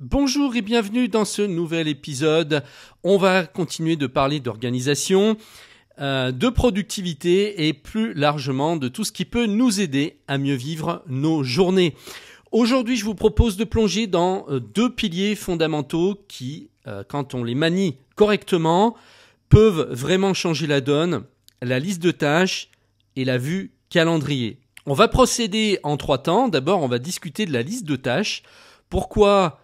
Bonjour et bienvenue dans ce nouvel épisode. On va continuer de parler d'organisation, de productivité et plus largement de tout ce qui peut nous aider à mieux vivre nos journées. Aujourd'hui, je vous propose de plonger dans deux piliers fondamentaux qui, quand on les manie correctement, peuvent vraiment changer la donne, la liste de tâches et la vue calendrier. On va procéder en trois temps. D'abord, on va discuter de la liste de tâches. Pourquoi ?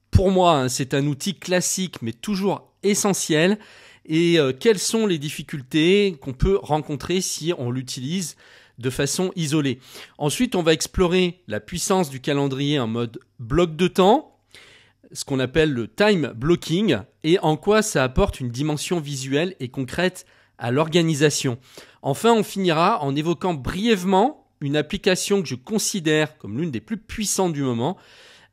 Pour moi, c'est un outil classique mais toujours essentiel. Et quelles sont les difficultés qu'on peut rencontrer si on l'utilise de façon isolée. Ensuite, on va explorer la puissance du calendrier en mode bloc de temps, ce qu'on appelle le time blocking, et en quoi ça apporte une dimension visuelle et concrète à l'organisation. Enfin, on finira en évoquant brièvement une application que je considère comme l'une des plus puissantes du moment,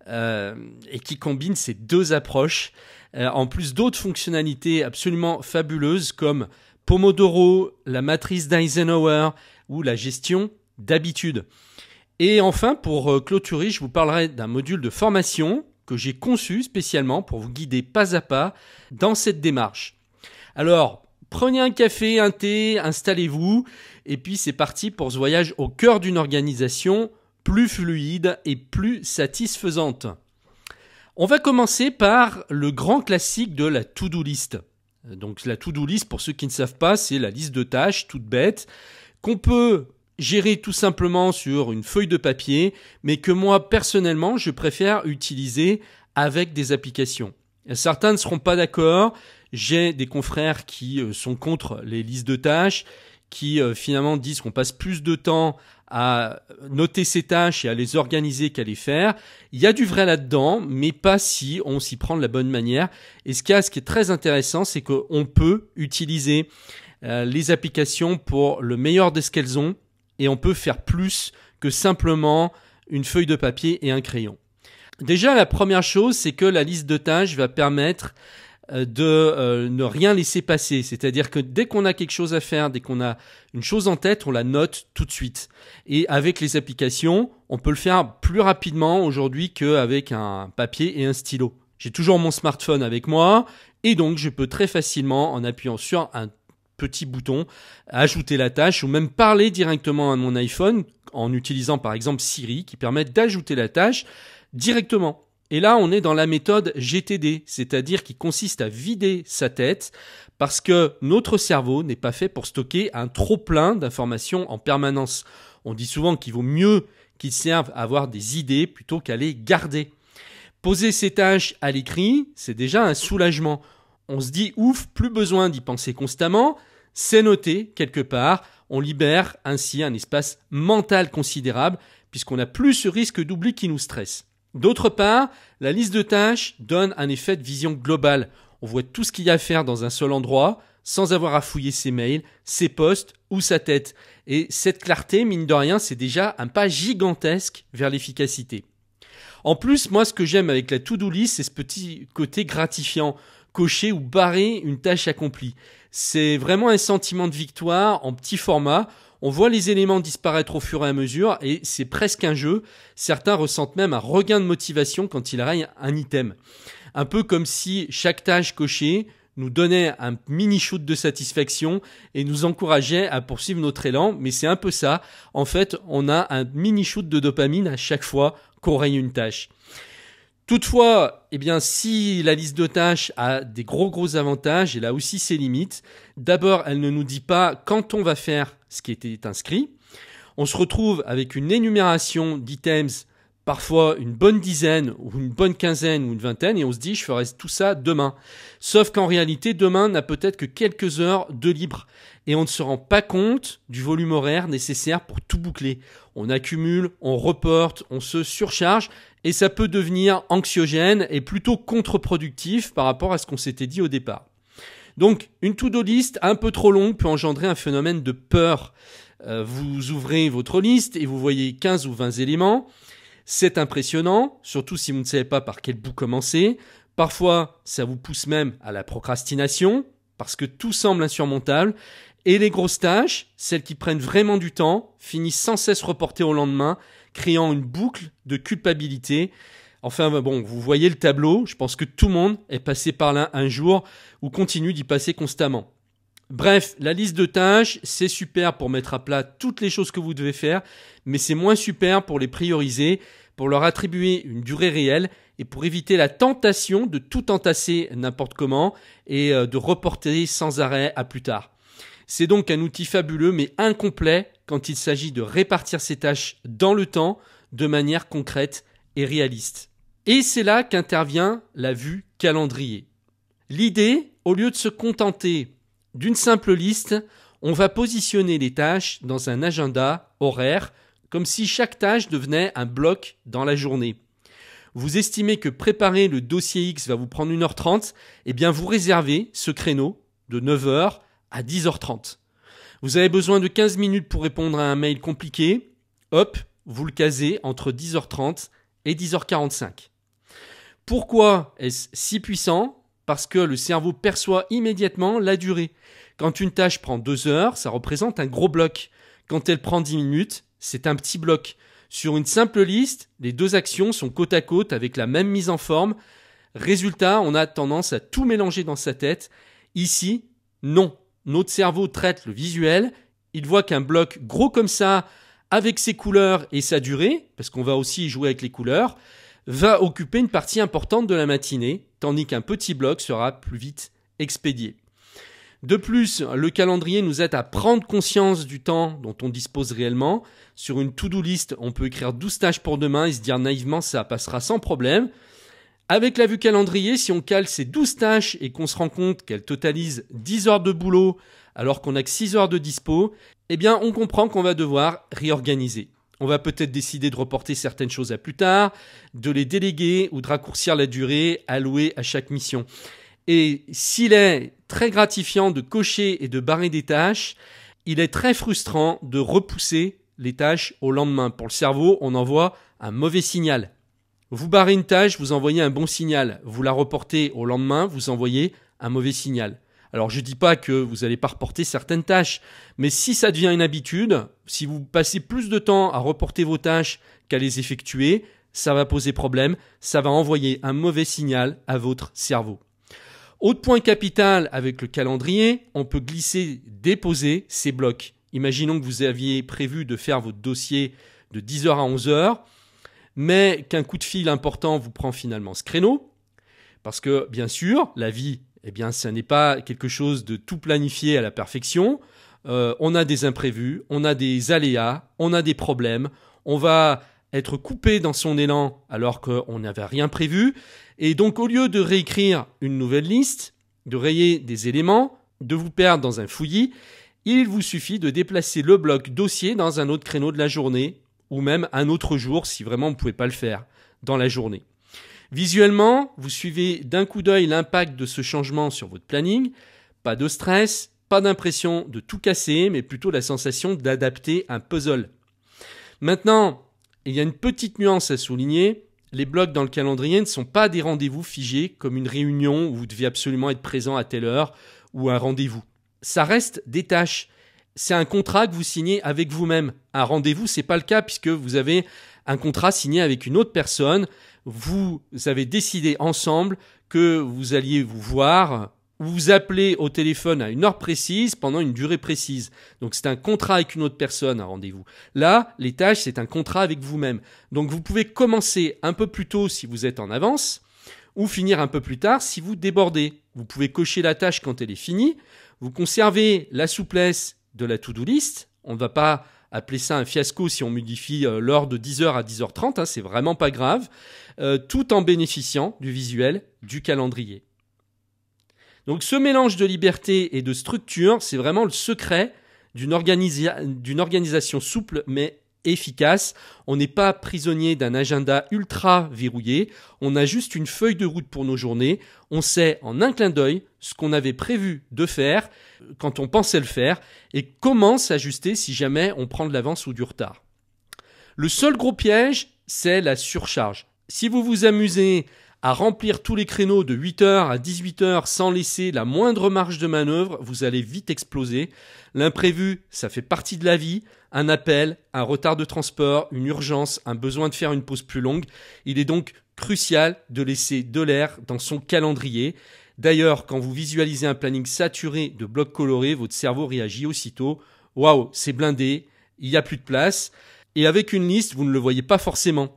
et qui combine ces deux approches, en plus d'autres fonctionnalités absolument fabuleuses comme Pomodoro, la matrice d'Eisenhower ou la gestion d'habitude. Et enfin, pour clôturer, je vous parlerai d'un module de formation que j'ai conçu spécialement pour vous guider pas à pas dans cette démarche. Alors, prenez un café, un thé, installez-vous, et puis c'est parti pour ce voyage au cœur d'une organisation plus fluide et plus satisfaisante. On va commencer par le grand classique de la to-do list. Donc la to-do list, pour ceux qui ne savent pas, c'est la liste de tâches toute bête qu'on peut gérer tout simplement sur une feuille de papier, mais que moi personnellement je préfère utiliser avec des applications. Certains ne seront pas d'accord. J'ai des confrères qui sont contre les listes de tâches, qui finalement disent qu'on passe plus de temps à noter ces tâches et à les organiser qu'à les faire. Il y a du vrai là-dedans, mais pas si on s'y prend de la bonne manière. Et ce qui est très intéressant, c'est qu'on peut utiliser les applications pour le meilleur de ce qu'elles ont, et on peut faire plus que simplement une feuille de papier et un crayon. Déjà, la première chose, c'est que la liste de tâches va permettre de ne rien laisser passer. C'est-à-dire que dès qu'on a quelque chose à faire, dès qu'on a une chose en tête, on la note tout de suite. Et avec les applications, on peut le faire plus rapidement aujourd'hui qu'avec un papier et un stylo. J'ai toujours mon smartphone avec moi et donc je peux très facilement, en appuyant sur un petit bouton, ajouter la tâche ou même parler directement à mon iPhone en utilisant par exemple Siri qui permet d'ajouter la tâche directement. Et là, on est dans la méthode GTD, c'est-à-dire qui consiste à vider sa tête parce que notre cerveau n'est pas fait pour stocker un trop-plein d'informations en permanence. On dit souvent qu'il vaut mieux qu'il serve à avoir des idées plutôt qu'à les garder. Poser ces tâches à l'écrit, c'est déjà un soulagement. On se dit ouf, plus besoin d'y penser constamment, c'est noté quelque part, on libère ainsi un espace mental considérable puisqu'on n'a plus ce risque d'oubli qui nous stresse. D'autre part, la liste de tâches donne un effet de vision globale. On voit tout ce qu'il y a à faire dans un seul endroit, sans avoir à fouiller ses mails, ses posts ou sa tête. Et cette clarté, mine de rien, c'est déjà un pas gigantesque vers l'efficacité. En plus, moi, ce que j'aime avec la to-do list, c'est ce petit côté gratifiant. Cocher ou barrer une tâche accomplie. C'est vraiment un sentiment de victoire en petit format. On voit les éléments disparaître au fur et à mesure et c'est presque un jeu. Certains ressentent même un regain de motivation quand il arrive un item. Un peu comme si chaque tâche cochée nous donnait un mini shoot de satisfaction et nous encourageait à poursuivre notre élan. Mais c'est un peu ça. En fait, on a un mini shoot de dopamine à chaque fois qu'on raye une tâche. Toutefois, si la liste de tâches a des gros avantages, elle a aussi ses limites. D'abord, elle ne nous dit pas quand on va faire ce qui était inscrit. On se retrouve avec une énumération d'items, parfois une bonne dizaine ou une bonne quinzaine ou une vingtaine, et on se dit je ferai tout ça demain. Sauf qu'en réalité, demain n'a peut-être que quelques heures de libre. Et on ne se rend pas compte du volume horaire nécessaire pour tout boucler. On accumule, on reporte, on se surcharge et ça peut devenir anxiogène et plutôt contre-productif par rapport à ce qu'on s'était dit au départ. Donc, une to-do list un peu trop longue peut engendrer un phénomène de peur. Vous ouvrez votre liste et vous voyez 15 ou 20 éléments. C'est impressionnant, surtout si vous ne savez pas par quel bout commencer. Parfois, ça vous pousse même à la procrastination parce que tout semble insurmontable. Et les grosses tâches, celles qui prennent vraiment du temps, finissent sans cesse reportées au lendemain, créant une boucle de culpabilité. Enfin bon, vous voyez le tableau, je pense que tout le monde est passé par là un jour ou continue d'y passer constamment. Bref, la liste de tâches, c'est super pour mettre à plat toutes les choses que vous devez faire, mais c'est moins super pour les prioriser, pour leur attribuer une durée réelle et pour éviter la tentation de tout entasser n'importe comment et de reporter sans arrêt à plus tard. C'est donc un outil fabuleux mais incomplet quand il s'agit de répartir ces tâches dans le temps de manière concrète et réaliste. Et c'est là qu'intervient la vue calendrier. L'idée, au lieu de se contenter d'une simple liste, on va positionner les tâches dans un agenda horaire, comme si chaque tâche devenait un bloc dans la journée. Vous estimez que préparer le dossier X va vous prendre 1h30, eh bien vous réservez ce créneau de 9h à 10h30. Vous avez besoin de 15 minutes pour répondre à un mail compliqué, hop, vous le casez entre 10h30 et 10h45. Pourquoi est-ce si puissant ? Parce que le cerveau perçoit immédiatement la durée. Quand une tâche prend 2 heures, ça représente un gros bloc. Quand elle prend 10 minutes, c'est un petit bloc. Sur une simple liste, les deux actions sont côte à côte avec la même mise en forme. Résultat, on a tendance à tout mélanger dans sa tête. Ici, non. Notre cerveau traite le visuel. Il voit qu'un bloc gros comme ça, avec ses couleurs et sa durée, parce qu'on va aussi jouer avec les couleurs, va occuper une partie importante de la matinée, tandis qu'un petit bloc sera plus vite expédié. De plus, le calendrier nous aide à prendre conscience du temps dont on dispose réellement. Sur une to-do list, on peut écrire 12 tâches pour demain et se dire naïvement ça passera sans problème. Avec la vue calendrier, si on cale ces 12 tâches et qu'on se rend compte qu'elles totalisent 10 heures de boulot alors qu'on n'a que 6 heures de dispo, eh bien on comprend qu'on va devoir réorganiser. On va peut-être décider de reporter certaines choses à plus tard, de les déléguer ou de raccourcir la durée allouée à chaque mission. Et s'il est très gratifiant de cocher et de barrer des tâches, il est très frustrant de repousser les tâches au lendemain. Pour le cerveau, on envoie un mauvais signal. Vous barrez une tâche, vous envoyez un bon signal. Vous la reportez au lendemain, vous envoyez un mauvais signal. Alors je ne dis pas que vous n'allez pas reporter certaines tâches, mais si ça devient une habitude, si vous passez plus de temps à reporter vos tâches qu'à les effectuer, ça va poser problème, ça va envoyer un mauvais signal à votre cerveau. Autre point capital avec le calendrier, on peut glisser, déposer ces blocs. Imaginons que vous aviez prévu de faire votre dossier de 10h à 11h, mais qu'un coup de fil important vous prend finalement ce créneau, parce que bien sûr, la vie, eh bien, ça n'est pas quelque chose de tout planifié à la perfection. On a des imprévus, on a des aléas, on a des problèmes, on va être coupé dans son élan alors qu'on n'avait rien prévu. Et donc, au lieu de réécrire une nouvelle liste, de rayer des éléments, de vous perdre dans un fouillis, il vous suffit de déplacer le bloc dossier dans un autre créneau de la journée ou même un autre jour si vraiment vous ne pouvez pas le faire dans la journée. Visuellement, vous suivez d'un coup d'œil l'impact de ce changement sur votre planning. Pas de stress, pas d'impression de tout casser, mais plutôt la sensation d'adapter un puzzle. Maintenant, il y a une petite nuance à souligner. Les blocs dans le calendrier ne sont pas des rendez-vous figés comme une réunion où vous devez absolument être présent à telle heure ou un rendez-vous. Ça reste des tâches. C'est un contrat que vous signez avec vous-même. Un rendez-vous, c'est pas le cas puisque vous avez un contrat signé avec une autre personne. Vous avez décidé ensemble que vous alliez vous voir, vous appelez au téléphone à une heure précise pendant une durée précise. Donc c'est un contrat avec une autre personne, un rendez-vous. Là, les tâches, c'est un contrat avec vous-même. Donc vous pouvez commencer un peu plus tôt si vous êtes en avance ou finir un peu plus tard si vous débordez. Vous pouvez cocher la tâche quand elle est finie. Vous conservez la souplesse de la to-do list. On ne va pas appeler ça un fiasco si on modifie l'heure de 10h à 10h30, hein, c'est vraiment pas grave, tout en bénéficiant du visuel du calendrier. Donc ce mélange de liberté et de structure, c'est vraiment le secret d'une organisation souple mais efficace. On n'est pas prisonnier d'un agenda ultra verrouillé, on a juste une feuille de route pour nos journées, on sait en un clin d'œil ce qu'on avait prévu de faire quand on pensait le faire et comment s'ajuster si jamais on prend de l'avance ou du retard. Le seul gros piège, c'est la surcharge. Si vous vous amusez à remplir tous les créneaux de 8h à 18h sans laisser la moindre marge de manœuvre, vous allez vite exploser. L'imprévu, ça fait partie de la vie. Un appel, un retard de transport, une urgence, un besoin de faire une pause plus longue. Il est donc crucial de laisser de l'air dans son calendrier. D'ailleurs, quand vous visualisez un planning saturé de blocs colorés, votre cerveau réagit aussitôt. Waouh, c'est blindé, il n'y a plus de place. Et avec une liste, vous ne le voyez pas forcément.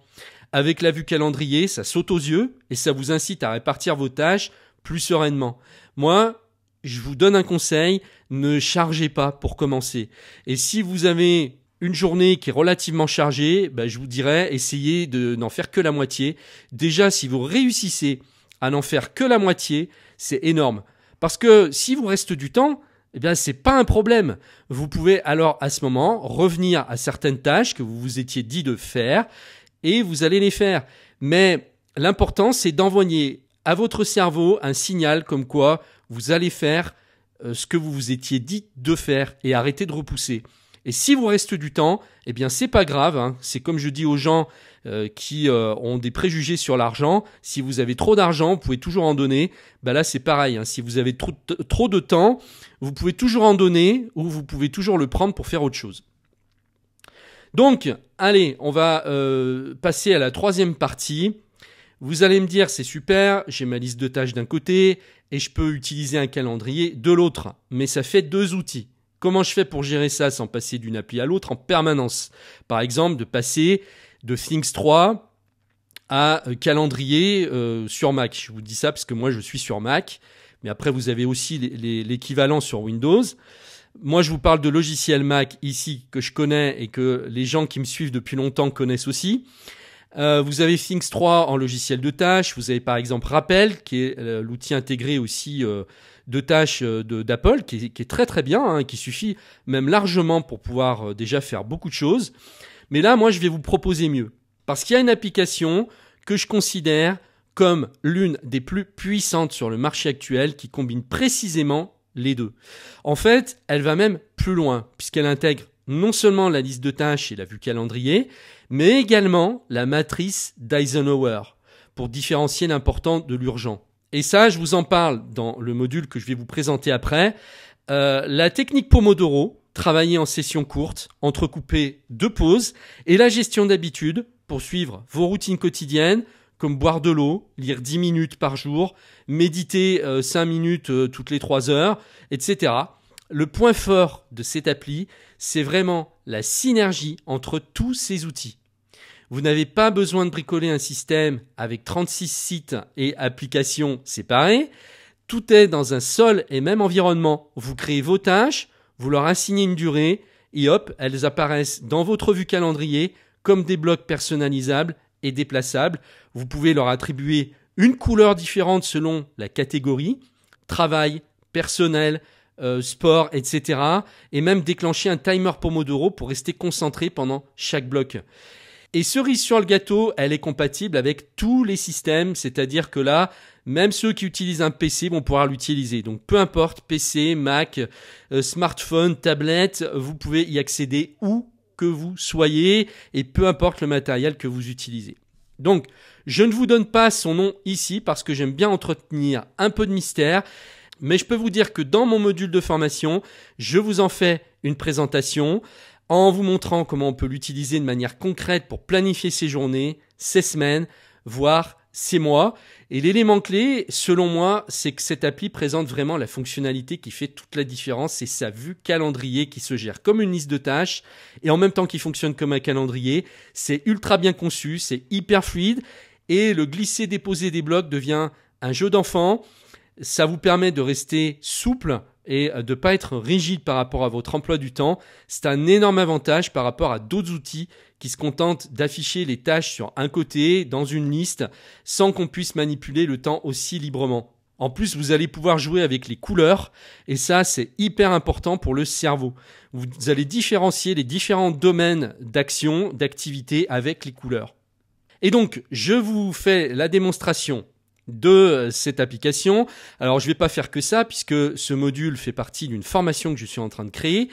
Avec la vue calendrier, ça saute aux yeux et ça vous incite à répartir vos tâches plus sereinement. Moi, je vous donne un conseil, ne chargez pas pour commencer. Et si vous avez une journée qui est relativement chargée, je vous dirais, essayez de n'en faire que la moitié. Déjà, si vous réussissez à n'en faire que la moitié, c'est énorme. Parce que si vous reste du temps, c'est pas un problème. Vous pouvez alors à ce moment revenir à certaines tâches que vous vous étiez dit de faire et vous allez les faire. Mais l'important, c'est d'envoyer à votre cerveau un signal comme quoi vous allez faire ce que vous vous étiez dit de faire et arrêter de repousser. Et si vous reste du temps, c'est pas grave, hein. C'est comme je dis aux gens qui ont des préjugés sur l'argent. Si vous avez trop d'argent, vous pouvez toujours en donner. Là, c'est pareil, hein. Si vous avez trop de temps, vous pouvez toujours en donner ou vous pouvez toujours le prendre pour faire autre chose. Donc, allez, on va passer à la troisième partie. Vous allez me dire, c'est super, j'ai ma liste de tâches d'un côté et je peux utiliser un calendrier de l'autre. Mais ça fait deux outils. Comment je fais pour gérer ça sans passer d'une appli à l'autre en permanence? Par exemple, de passer de Things 3 à calendrier sur Mac. Je vous dis ça parce que moi, je suis sur Mac. Mais après, vous avez aussi l'équivalent sur Windows. Moi, je vous parle de logiciel Mac ici que je connais et que les gens qui me suivent depuis longtemps connaissent aussi. Vous avez Things 3 en logiciel de tâches. Vous avez par exemple Rappel, qui est l'outil intégré aussi de tâches d'Apple, qui est très très bien, hein, qui suffit même largement pour pouvoir déjà faire beaucoup de choses. Mais là, moi, je vais vous proposer mieux. Parce qu'il y a une application que je considère comme l'une des plus puissantes sur le marché actuel qui combine précisément les deux. En fait, elle va même plus loin, puisqu'elle intègre non seulement la liste de tâches et la vue calendrier, mais également la matrice d'Eisenhower pour différencier l'important de l'urgent. Et ça, je vous en parle dans le module que je vais vous présenter après. La technique Pomodoro, travailler en sessions courtes, entrecoupées de pauses, et la gestion d'habitude pour suivre vos routines quotidiennes, comme boire de l'eau, lire 10 minutes par jour, méditer 5 minutes toutes les 3 heures, etc. Le point fort de cette appli, c'est vraiment la synergie entre tous ces outils. Vous n'avez pas besoin de bricoler un système avec 36 sites et applications séparées. Tout est dans un seul et même environnement. Vous créez vos tâches, vous leur assignez une durée et hop, elles apparaissent dans votre vue calendrier comme des blocs personnalisables et déplaçables. Vous pouvez leur attribuer une couleur différente selon la catégorie, travail, personnel, sport, etc. Et même déclencher un timer Pomodoro pour rester concentré pendant chaque bloc. Et cerise sur le gâteau, elle est compatible avec tous les systèmes, c'est-à-dire que là, même ceux qui utilisent un PC vont pouvoir l'utiliser. Donc peu importe, PC, Mac, smartphone, tablette, vous pouvez y accéder où que vous soyez et peu importe le matériel que vous utilisez. Donc, je ne vous donne pas son nom ici parce que j'aime bien entretenir un peu de mystère. Mais je peux vous dire que dans mon module de formation, je vous en fais une présentation en vous montrant comment on peut l'utiliser de manière concrète pour planifier ses journées, ses semaines, voire ses mois. Et l'élément clé, selon moi, c'est que cette appli présente vraiment la fonctionnalité qui fait toute la différence. C'est sa vue calendrier qui se gère comme une liste de tâches et en même temps qui fonctionne comme un calendrier. C'est ultra bien conçu, c'est hyper fluide et le glisser-déposer des blocs devient un jeu d'enfant. Ça vous permet de rester souple et de ne pas être rigide par rapport à votre emploi du temps. C'est un énorme avantage par rapport à d'autres outils qui se contentent d'afficher les tâches sur un côté, dans une liste, sans qu'on puisse manipuler le temps aussi librement. En plus, vous allez pouvoir jouer avec les couleurs et ça, c'est hyper important pour le cerveau. Vous allez différencier les différents domaines d'action, d'activité avec les couleurs. Et donc, je vous fais la démonstration de cette application. Alors, je ne vais pas faire que ça puisque ce module fait partie d'une formation que je suis en train de créer.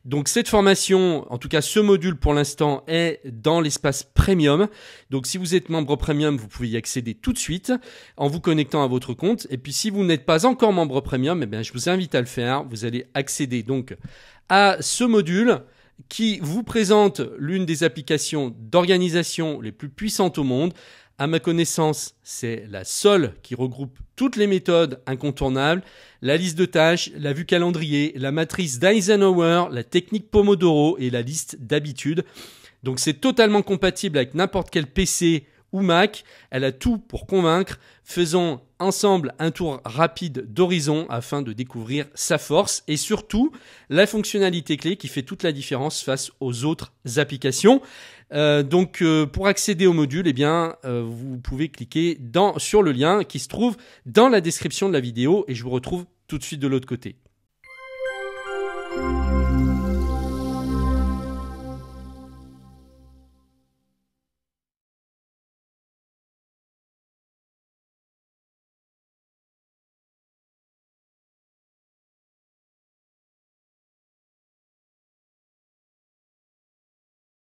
Donc cette formation, en tout cas ce module pour l'instant, est dans l'espace premium. Donc si vous êtes membre premium, vous pouvez y accéder tout de suite en vous connectant à votre compte. Et puis si vous n'êtes pas encore membre premium, eh bien, je vous invite à le faire. Vous allez accéder donc à ce module qui vous présente l'une des applications d'organisation les plus puissantes au monde. À ma connaissance, c'est la seule qui regroupe toutes les méthodes incontournables, la liste de tâches, la vue calendrier, la matrice d'Eisenhower, la technique Pomodoro et la liste d'habitudes. Donc c'est totalement compatible avec n'importe quel PC ou Mac. Elle a tout pour convaincre. Faisons ensemble un tour rapide d'horizon afin de découvrir sa force et surtout la fonctionnalité clé qui fait toute la différence face aux autres applications. Donc pour accéder au module, eh bien, vous pouvez cliquer sur le lien qui se trouve dans la description de la vidéo et je vous retrouve tout de suite de l'autre côté.